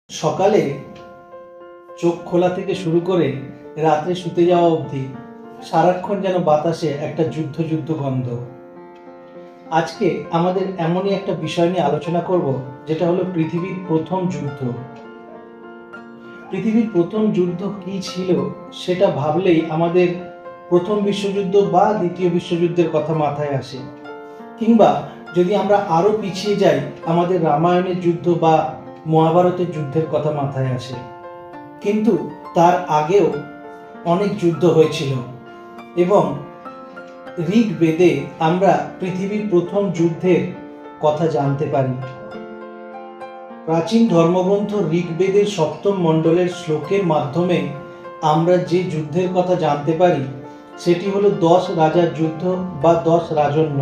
সকালে চোখ খোলা থেকে শুরু করে রাত্রে শুতে যাওয়া অবধি সারাক্ষণ যেন বাতাসে একটা যুদ্ধ যুদ্ধ গন্ধ। আজকে আমাদের এমনই একটা বিষয় নিয়ে আলোচনা করব, যেটা হলো পৃথিবীর প্রথম যুদ্ধ। পৃথিবীর প্রথম যুদ্ধ কি ছিল সেটা ভাবলেই আমাদের প্রথম বিশ্বযুদ্ধ বা দ্বিতীয় বিশ্বযুদ্ধের কথা মাথায় আসে, কিংবা যদি আমরা আরো পিছিয়ে যাই আমাদের রামায়ণের যুদ্ধ বা মহাভারতের যুদ্ধের কথা মাথায় আসে। কিন্তু তার আগেও অনেক যুদ্ধ হয়েছিল এবং ঋগ্বেদে আমরা পৃথিবীর প্রথম যুদ্ধের কথা জানতে পারি। প্রাচীন ধর্মগ্রন্থ ঋগ্বেদের সপ্তম মণ্ডলের শ্লোকের মাধ্যমে আমরা যে যুদ্ধের কথা জানতে পারি সেটি হলো 10 রাজার যুদ্ধ বা 10 রাজন্য।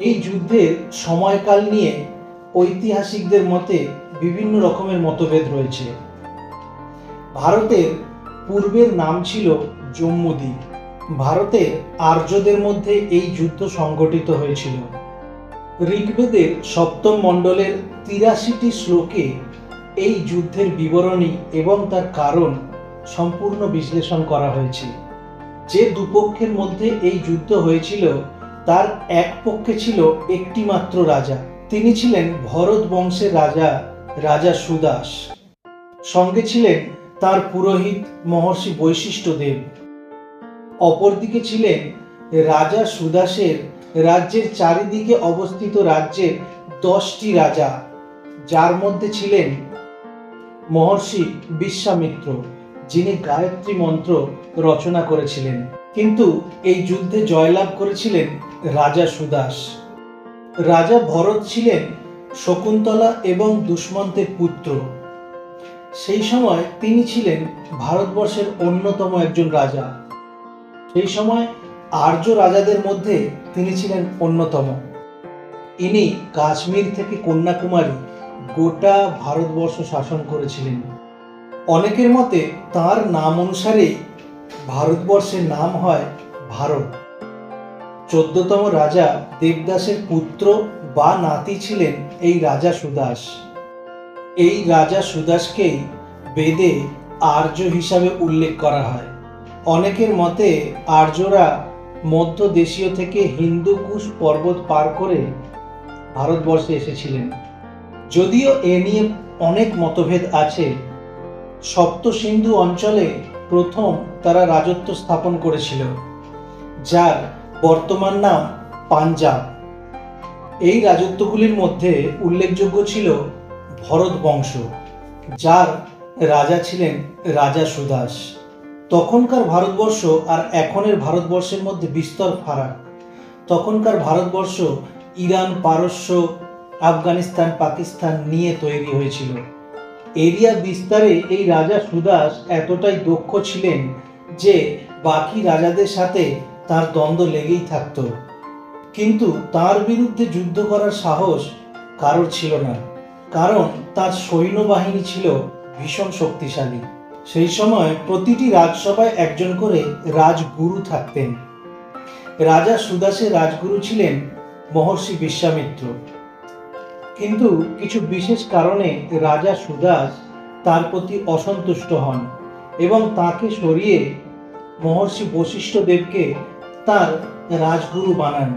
এই যুদ্ধের সময়কাল নিয়ে ঐতিহাসিকদের মতে বিভিন্ন রকমের মতভেদ রয়েছে। ভারতের পূর্বের নাম ছিল জম্মুদ্বীপ। ভারতের আর্যদের মধ্যে এই যুদ্ধ সংঘটিত হয়েছিল। ঋগ্বেদের সপ্তম মণ্ডলের 83টি শ্লোকে এই যুদ্ধের বিবরণী এবং তার কারণ সম্পূর্ণ বিশ্লেষণ করা হয়েছে। যে দুপক্ষের মধ্যে এই যুদ্ধ হয়েছিল তার এক পক্ষে ছিল একটি মাত্র রাজা, তিনি ছিলেন ভরত বংশের রাজা রাজা সুদাস। সঙ্গে ছিলেন তার পুরোহিত মহর্ষি বৈশিষ্ট্যদেব। অপরদিকে ছিলেন রাজা সুদাসের রাজ্যের চারিদিকে অবস্থিত রাজ্যের 10টি রাজা, যার মধ্যে ছিলেন মহর্ষি বিশ্বামিত্র, যিনি গায়ত্রী মন্ত্র রচনা করেছিলেন। কিন্তু এই যুদ্ধে জয়লাভ করেছিলেন রাজা সুদাস। রাজা ভরত ছিলেন শকুন্তলা এবং দুষ্মন্তের পুত্র। সেই সময় তিনি ছিলেন ভারতবর্ষের অন্যতম একজন রাজা। সেই সময় আর্য রাজাদের মধ্যে তিনি ছিলেন অন্যতম। ইনি কাশ্মীর থেকে কন্যাকুমারী গোটা ভারতবর্ষ শাসন করেছিলেন। অনেকের মতে তার নাম অনুসারে ভারতবর্ষের নাম হয় ভারত। 14তম রাজা দেবদাসের পুত্র বা নাতি ছিলেন এই রাজা সুদাস। এই রাজা সুদাসকেই বেদে আর্য হিসাবে উল্লেখ করা হয়। অনেকের মতে আর্যরা মধ্য দেশীয় থেকে হিন্দুকুশ পর্বত পার করে ভারতবর্ষে এসেছিলেন। যদিও এ নিয়ে অনেক মতভেদ আছে। সপ্ত সিন্ধু অঞ্চলে প্রথম তারা রাজত্ব স্থাপন করেছিল, যার বর্তমান নাম পাঞ্জাব। এই রাজত্বগুলির মধ্যে উল্লেখযোগ্য ছিল ভরত বংশ, যার রাজা ছিলেন রাজা সুদাস। তখনকার ভারতবর্ষ আর এখনের ভারতবর্ষের মধ্যে বিস্তর ফারাক। তখনকার ভারতবর্ষ ইরান, পারস্য, আফগানিস্তান, পাকিস্তান নিয়ে তৈরি হয়েছিল। এরিয়া বিস্তারে এই রাজা সুদাস এতটাই দক্ষ ছিলেন যে বাকি রাজাদের সাথে তার দ্বন্দ্ব লেগেই থাকত। কিন্তু তার বিরুদ্ধে যুদ্ধ করার সাহস কারোর ছিল না, কারণ তার সৈন্যবাহিনী ছিল ভীষণ শক্তিশালী। সেই সময় প্রতিটি রাজসভায় একজন করে রাজগুরু থাকতেন। রাজা সুদাসের রাজগুরু ছিলেন মহর্ষি বিশ্বামিত্র। কিন্তু কিছু বিশেষ কারণে রাজা সুদাস তার প্রতি অসন্তুষ্ট হন এবং তাকে সরিয়ে মহর্ষি বশিষ্ঠদেবকে তার রাজগুরু বানান।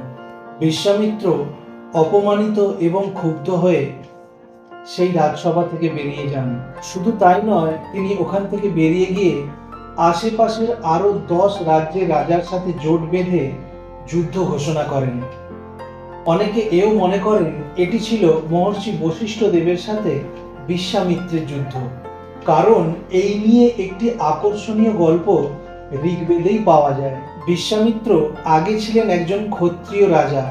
বিশ্বামিত্র অপমানিত এবং ক্ষুব্ধ হয়ে সেই রাজসভা থেকে বেরিয়ে যান। শুধু তাই নয়, তিনি ওখান থেকে বেরিয়ে গিয়ে আশেপাশের আরো 10 রাজ্যের রাজার সাথে জোট বেঁধে যুদ্ধ ঘোষণা করেন। অনেকে এও মনে করেন এটি ছিল মহর্ষি বশিষ্ঠদেবের সাথে বিশ্বামিত্রের যুদ্ধ, কারণ এই নিয়ে একটি আকর্ষণীয় গল্প ঋগ্বেদেই পাওয়া যায়। বিশ্বামিত্র আগে ছিলেন একজন ক্ষত্রিয় রাজা,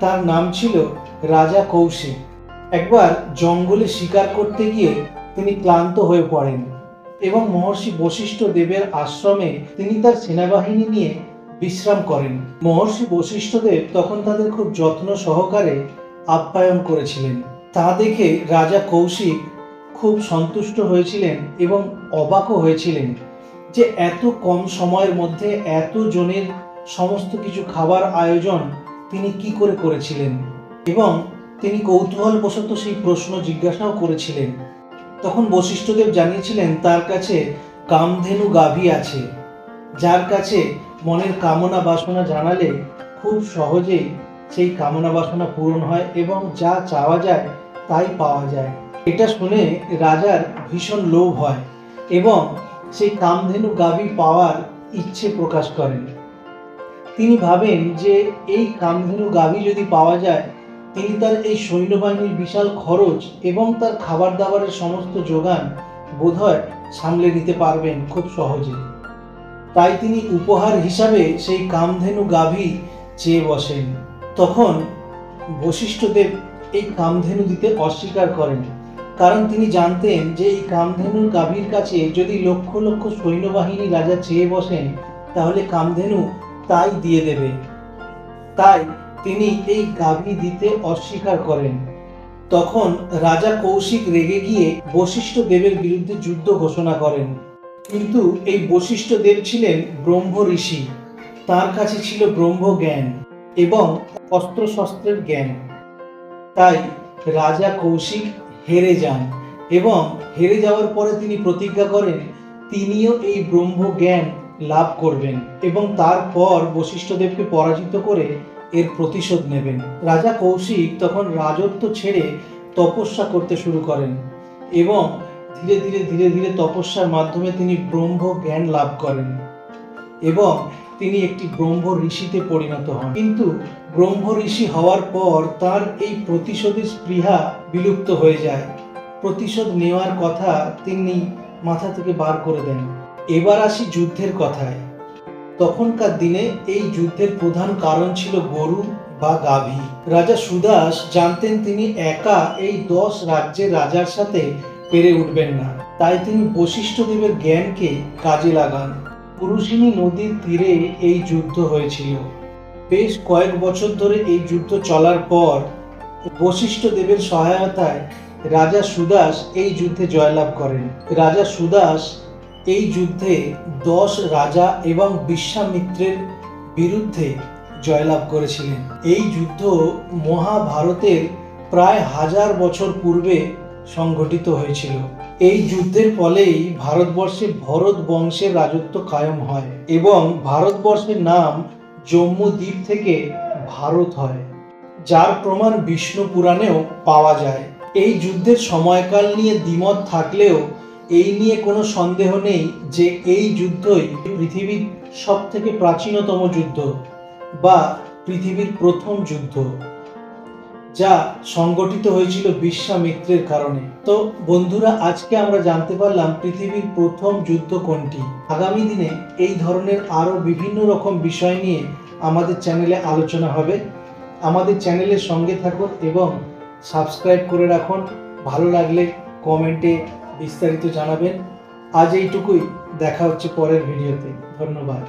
তার নাম ছিল রাজা কৌশিক। একবার জঙ্গলে শিকার করতে গিয়ে তিনি ক্লান্ত হয়ে পড়েন এবং মহর্ষি বশিষ্ঠদেবের আশ্রমে তিনি তার সেনাবাহিনী নিয়ে বিশ্রাম করেন। মহর্ষি বশিষ্ঠদেব তখন তাদের খুব যত্ন সহকারে আপ্যায়ন করেছিলেন। তা দেখে রাজা কৌশিক খুব সন্তুষ্ট হয়েছিলেন এবং অবাকও হয়েছিলেন যে এত কম সময়ের মধ্যে এত জনের সমস্ত কিছু খাবার আয়োজন তিনি কি করে করেছিলেন। এবং তিনি কৌতূহলবশত সেই প্রশ্ন জিজ্ঞাসাও করেছিলেন তখন বশিষ্ঠদেব জানিয়েছিলেন তার কাছে কামধেনু গাভী আছে, যার কাছে মনের কামনা বাসনা জানালে খুব সহজেই সেই কামনা বাসনা পূরণ হয় এবং যা চাওয়া যায় তাই পাওয়া যায়। এটা শুনে রাজার ভীষণ লোভ হয় এবং সেই কামধেনু গাভী পাওয়ার ইচ্ছে প্রকাশ করেন। তিনি ভাবেন যে এই কামধেনু গাভী যদি পাওয়া যায়, তিনি তার এই সৈন্যবাহিনীর বিশাল খরচ এবং তার খাবার দাবারের সমস্ত যোগান বোধহয় সামলে নিতে পারবেন খুব সহজে। তাই তিনি উপহার হিসাবে সেই কামধেনু গাভী চেয়ে বসেন। তখন বশিষ্ঠদেব এই কামধেনু দিতে অস্বীকার করেন, কারণ তিনি জানতেন যে এই কামধেনু গাভীর কাছে যদি লক্ষ লক্ষ সৈন্যবাহিনী রাজা চেয়ে বসেন, তাহলে কামধেনু তাই দিয়ে দেবে। তাই তিনি এই গাভী দিতে অস্বীকার করেন। তখন রাজা কৌশিক রেগে গিয়ে বশিষ্ঠদেবের বিরুদ্ধে যুদ্ধ ঘোষণা করেন। কিন্তু এই বশিষ্ঠদেব ছিলেন ব্রহ্ম ঋষি, তার কাছে ছিল ব্রহ্ম জ্ঞান এবং অস্ত্রশস্ত্রের জ্ঞান। তাই রাজা কৌশিক হেরে যান এবং হেরে যাওয়ার পরে তিনি প্রতিজ্ঞা করেন তিনিও এই ব্রহ্ম জ্ঞান লাভ করবেন এবং তারপর বশিষ্ঠদেবকে পরাজিত করে এর প্রতিশোধ নেবেন। রাজা কৌশিক তখন রাজত্ব ছেড়ে তপস্যা করতে শুরু করেন এবং ধীরে ধীরে ধীরে ধীরে তপস্যার মাধ্যমে তিনি ব্রহ্ম জ্ঞান লাভ করেন এবং তিনি একটি ব্রহ্ম ঋষিতে পরিণত হন। কিন্তু ব্রহ্ম ঋষি হওয়ার পর তার এই প্রতিশোধের স্পৃহা বিলুপ্ত হয়ে যায়। প্রতিশোধ নেওয়ার কথা তিনি মাথা থেকে বার করে দেন। এবার আসি যুদ্ধের কথায়। তখনকার দিনে এই যুদ্ধের প্রধান কারণ ছিল গরু বা গাভী। রাজা সুদাস জানতেন তিনি একা এই 10 রাজ্যের রাজার সাথে পেরে উঠবেন না, তাই তিনি বশিষ্ঠদেবের জ্ঞানকে কাজে লাগান। পুরুষিনী নদীর তীরে এই যুদ্ধ হয়েছিল। বেশ কয়েক বছর ধরে এই যুদ্ধ চলার পর বশিষ্ঠদেবের সহায়তায় রাজা সুদাস এই যুদ্ধে জয়লাভ করেন। রাজা সুদাস এই যুদ্ধে 10 রাজা এবং বিশ্বামিত্রের বিরুদ্ধে জয়লাভ করেছিলেন। এই যুদ্ধ মহাভারতের প্রায় 1000 বছর পূর্বে সংঘটিত হয়েছিল। এই যুদ্ধের ফলেই ভারতবর্ষে ভরত বংশের রাজত্ব কায়েম হয় এবং ভারতবর্ষের নাম জম্মু দ্বীপ থেকে ভারত হয়, যার প্রমাণ বিষ্ণু পুরাণেও পাওয়া যায়। এই যুদ্ধের সময়কাল নিয়ে দ্বিমত থাকলেও এই নিয়ে কোনো সন্দেহ নেই যে এই যুদ্ধই পৃথিবীর সবথেকে প্রাচীনতম যুদ্ধ বা পৃথিবীর প্রথম যুদ্ধ, যা সংগঠিত হয়েছিল বিশ্বামিত্রের কারণে। তো বন্ধুরা, আজকে আমরা জানতে পারলাম পৃথিবীর প্রথম যুদ্ধ কোনটি। আগামী দিনে এই ধরনের আরও বিভিন্ন রকম বিষয় নিয়ে আমাদের চ্যানেলে আলোচনা হবে। আমাদের চ্যানেলের সঙ্গে থাকুন এবং সাবস্ক্রাইব করে রাখুন। ভালো লাগলে কমেন্টে বিস্তারিত জানাবেন। আজ এইটুকুই, দেখা হচ্ছে পরের ভিডিওতে। ধন্যবাদ।